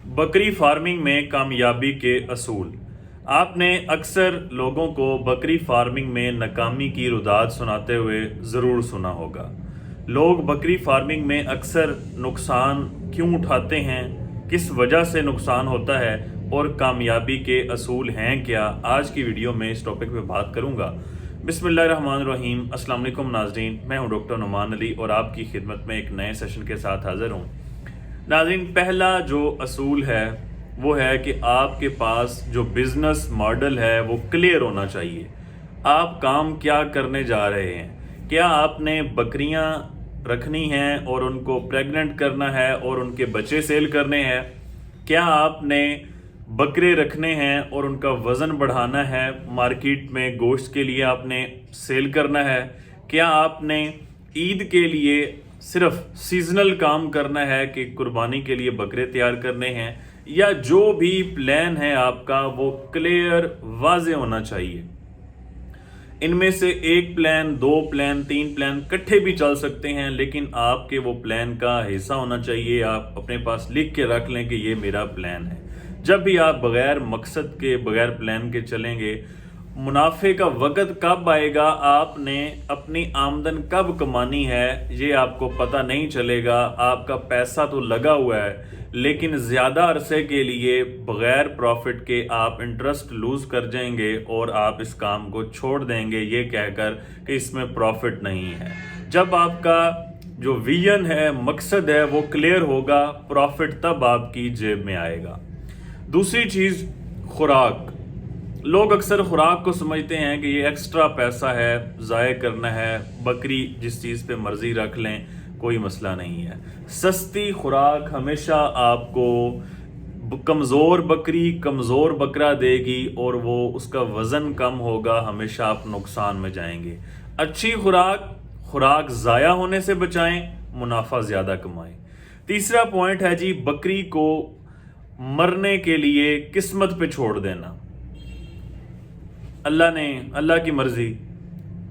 बकरी फार्मिंग में कामयाबी के असूल। आपने अक्सर लोगों को बकरी फार्मिंग में नाकामी की रुदात सुनाते हुए ज़रूर सुना होगा। लोग बकरी फार्मिंग में अक्सर नुकसान क्यों उठाते हैं, किस वजह से नुकसान होता है और कामयाबी के असूल हैं क्या, आज की वीडियो में इस टॉपिक पे बात करूँगा। बिस्मिल्लाहिर्रहमानिर्रहीम। अस्सलाम वालेकुम नाज़रीन, मैं हूँ डॉक्टर नुमान अली और आपकी खिदमत में एक नए सेशन के साथ हाज़िर हूँ। नाज़रीन, पहला जो असूल है वो है कि आपके पास जो बिज़नेस मॉडल है वो क्लियर होना चाहिए। आप काम क्या करने जा रहे हैं? क्या आपने बकरियां रखनी हैं और उनको प्रेग्नेंट करना है और उनके बच्चे सेल करने हैं? क्या आपने बकरे रखने हैं और उनका वज़न बढ़ाना है, मार्केट में गोश्त के लिए आपने सेल करना है? क्या आपने ईद के लिए सिर्फ सीजनल काम करना है कि कुर्बानी के लिए बकरे तैयार करने हैं? या जो भी प्लान है आपका वो क्लियर वाज़े होना चाहिए। इनमें से एक प्लान, दो प्लान, तीन प्लान इकट्ठे भी चल सकते हैं, लेकिन आपके वो प्लान का हिस्सा होना चाहिए। आप अपने पास लिख के रख लें कि ये मेरा प्लान है। जब भी आप बगैर मकसद के, बगैर प्लान के चलेंगे, मुनाफे का वक़्त कब आएगा, आपने अपनी आमदन कब कमानी है, ये आपको पता नहीं चलेगा। आपका पैसा तो लगा हुआ है, लेकिन ज़्यादा अरसे के लिए बग़ैर प्रॉफिट के आप इंटरेस्ट लूज़ कर जाएंगे और आप इस काम को छोड़ देंगे ये कहकर कि इसमें प्रॉफिट नहीं है। जब आपका जो विजन है, मकसद है, वो क्लियर होगा, प्रॉफिट तब आपकी जेब में आएगा। दूसरी चीज़, खुराक। लोग अक्सर खुराक को समझते हैं कि ये एक्स्ट्रा पैसा है, ज़ाय करना है, बकरी जिस चीज़ पे मर्ज़ी रख लें, कोई मसला नहीं है। सस्ती खुराक हमेशा आपको कमज़ोर बकरी, कमज़ोर बकरा देगी और वो उसका वज़न कम होगा, हमेशा आप नुकसान में जाएंगे। अच्छी खुराक ज़ाया होने से बचाएं, मुनाफा ज़्यादा कमाएं। तीसरा पॉइंट है जी, बकरी को मरने के लिए किस्मत पे छोड़ देना। अल्लाह की मर्जी,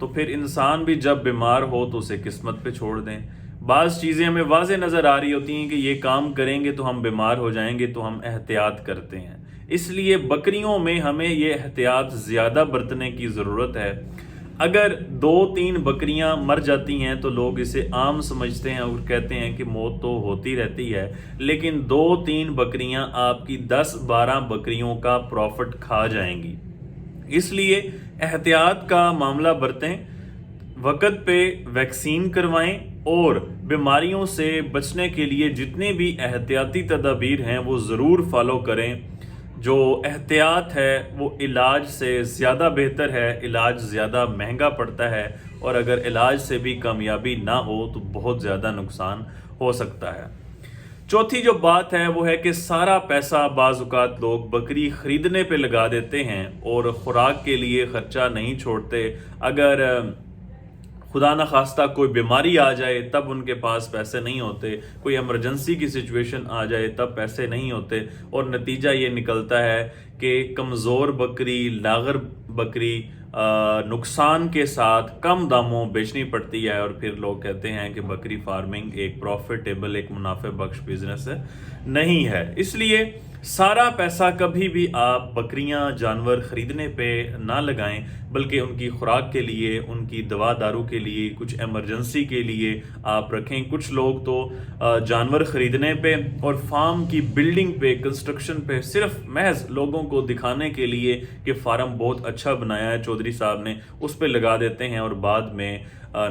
तो फिर इंसान भी जब बीमार हो तो उसे किस्मत पे छोड़ दें। बाज़ चीज़ें हमें वाज़े नज़र आ रही होती हैं कि ये काम करेंगे तो हम बीमार हो जाएंगे, तो हम एहतियात करते हैं। इसलिए बकरियों में हमें ये एहतियात ज़्यादा बरतने की ज़रूरत है। अगर 2-3 बकरियां मर जाती हैं तो लोग इसे आम समझते हैं और कहते हैं कि मौत तो होती रहती है, लेकिन 2-3 बकरियां आपकी 10-12 बकरियों का प्रॉफिट खा जाएंगी। इसलिए एहतियात का मामला बरतें, वक़्त पे वैक्सीन करवाएं और बीमारियों से बचने के लिए जितने भी एहतियाती तदाबीर हैं वो ज़रूर फॉलो करें। जो एहतियात है वो इलाज से ज़्यादा बेहतर है। इलाज ज़्यादा महंगा पड़ता है और अगर इलाज से भी कामयाबी ना हो तो बहुत ज़्यादा नुकसान हो सकता है। चौथी जो बात है वो है कि सारा पैसा बाज़-औक़ात लोग बकरी ख़रीदने पे लगा देते हैं और ख़ुराक के लिए ख़र्चा नहीं छोड़ते। अगर खुदा न खास्ता कोई बीमारी आ जाए तब उनके पास पैसे नहीं होते, कोई इमरजेंसी की सिचुएशन आ जाए तब पैसे नहीं होते और नतीजा ये निकलता है कि कमज़ोर बकरी, लागर बकरी नुकसान के साथ कम दामों बेचनी पड़ती है और फिर लोग कहते हैं कि बकरी फार्मिंग एक प्रॉफिटेबल, एक मुनाफे बख्श बिजनेस नहीं है। इसलिए सारा पैसा कभी भी आप बकरियां, जानवर ख़रीदने पे ना लगाएं, बल्कि उनकी खुराक के लिए, उनकी दवा दारू के लिए, कुछ इमरजेंसी के लिए आप रखें। कुछ लोग तो जानवर ख़रीदने पे और फार्म की बिल्डिंग पे, कंस्ट्रक्शन पे सिर्फ महज लोगों को दिखाने के लिए कि फार्म बहुत अच्छा बनाया है चौधरी साहब ने, उस पे लगा देते हैं और बाद में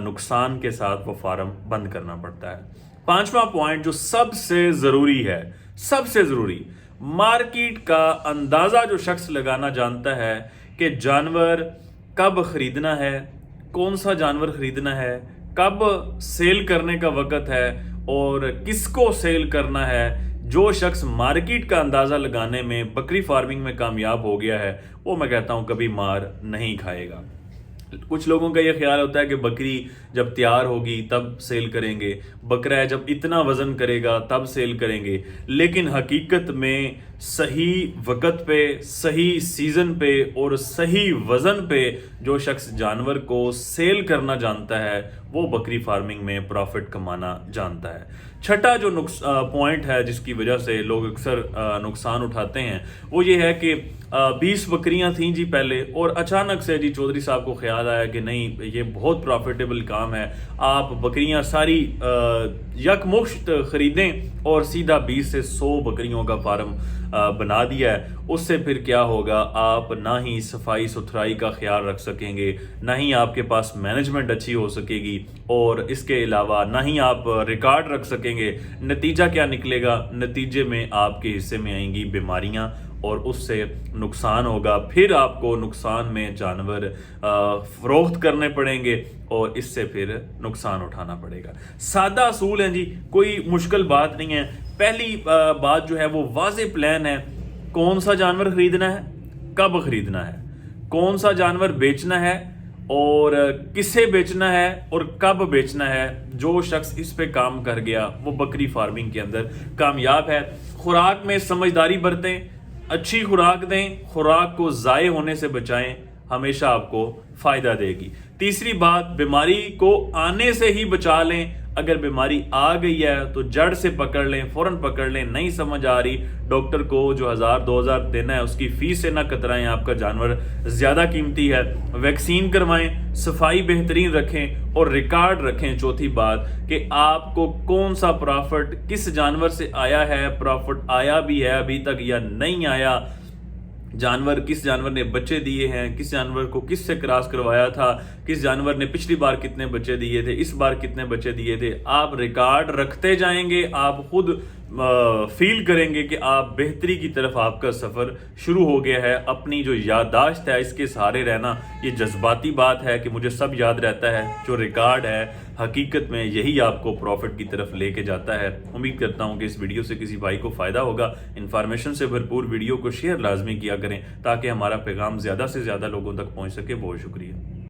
नुकसान के साथ वो फार्म बंद करना पड़ता है। पांचवा पॉइंट जो सबसे ज़रूरी है, सबसे ज़रूरी, मार्केट का अंदाज़ा जो शख्स लगाना जानता है कि जानवर कब ख़रीदना है, कौन सा जानवर ख़रीदना है, कब सेल करने का वक़्त है और किसको सेल करना है, जो शख्स मार्केट का अंदाज़ा लगाने में बकरी फार्मिंग में कामयाब हो गया है, वो मैं कहता हूँ कभी मार नहीं खाएगा। कुछ लोगों का ये ख्याल होता है कि बकरी जब तैयार होगी तब सेल करेंगे, बकरा है जब इतना वज़न करेगा तब सेल करेंगे, लेकिन हकीकत में सही वक़्त पे, सही सीज़न पे और सही वज़न पे जो शख्स जानवर को सेल करना जानता है वो बकरी फार्मिंग में प्रॉफिट कमाना जानता है। छठा जो पॉइंट है जिसकी वजह से लोग अक्सर नुकसान उठाते हैं वो ये है कि 20 बकरियां थीं जी पहले, और अचानक से जी चौधरी साहब को ख्याल आया कि नहीं ये बहुत प्रॉफिटेबल काम है, आप बकरियां सारी यकमुश्त ख़रीदें और सीधा 20 से 100 बकरियों का फार्म बना दिया है। उससे फिर क्या होगा, आप ना ही सफाई सुथराई का ख्याल रख सकेंगे, ना ही आपके पास मैनेजमेंट अच्छी हो सकेगी, और इसके अलावा ना ही आप रिकॉर्ड रख सकेंगे। नतीजा क्या निकलेगा, नतीजे में आपके हिस्से में आएंगी बीमारियां और उससे नुकसान होगा। फिर आपको नुकसान में जानवर फरोख्त करने पड़ेंगे और इससे फिर नुकसान उठाना पड़ेगा। सादा असूल है जी, कोई मुश्किल बात नहीं है। पहली बात जो है वो वाज़ेह प्लान है, कौन सा जानवर खरीदना है, कब खरीदना है, कौन सा जानवर बेचना है और किसे बेचना है और कब बेचना है। जो शख्स इस पे काम कर गया वो बकरी फार्मिंग के अंदर कामयाब है। खुराक में समझदारी बरतें, अच्छी खुराक दें, खुराक को ज़ाये होने से बचाएं, हमेशा आपको फ़ायदा देगी। तीसरी बात, बीमारी को आने से ही बचा लें। अगर बीमारी आ गई है तो जड़ से पकड़ लें, फ़ौरन पकड़ लें। नहीं समझ आ रही, डॉक्टर को जो 1000-2000 देना है उसकी फ़ीस से ना कतराएं, आपका जानवर ज़्यादा कीमती है। वैक्सीन करवाएं, सफाई बेहतरीन रखें और रिकॉर्ड रखें। चौथी बात कि आपको कौन सा प्रॉफिट किस जानवर से आया है, प्रॉफिट आया भी है अभी तक या नहीं आया, जानवर किस जानवर ने बच्चे दिए हैं, किस जानवर को किस से क्रॉस करवाया था, किस जानवर ने पिछली बार कितने बच्चे दिए थे, इस बार कितने बच्चे दिए थे। आप रिकॉर्ड रखते जाएंगे, आप खुद फील करेंगे कि आप बेहतरी की तरफ आपका सफ़र शुरू हो गया है। अपनी जो याददाश्त है इसके सहारे रहना, ये जज्बाती बात है कि मुझे सब याद रहता है। जो रिकॉर्ड है हकीकत में यही आपको प्रॉफिट की तरफ लेके जाता है। उम्मीद करता हूँ कि इस वीडियो से किसी भाई को फ़ायदा होगा। इन्फॉर्मेशन से भरपूर वीडियो को शेयर लाजमी किया करें ताकि हमारा पैगाम ज़्यादा से ज़्यादा लोगों तक पहुँच सके। बहुत शुक्रिया।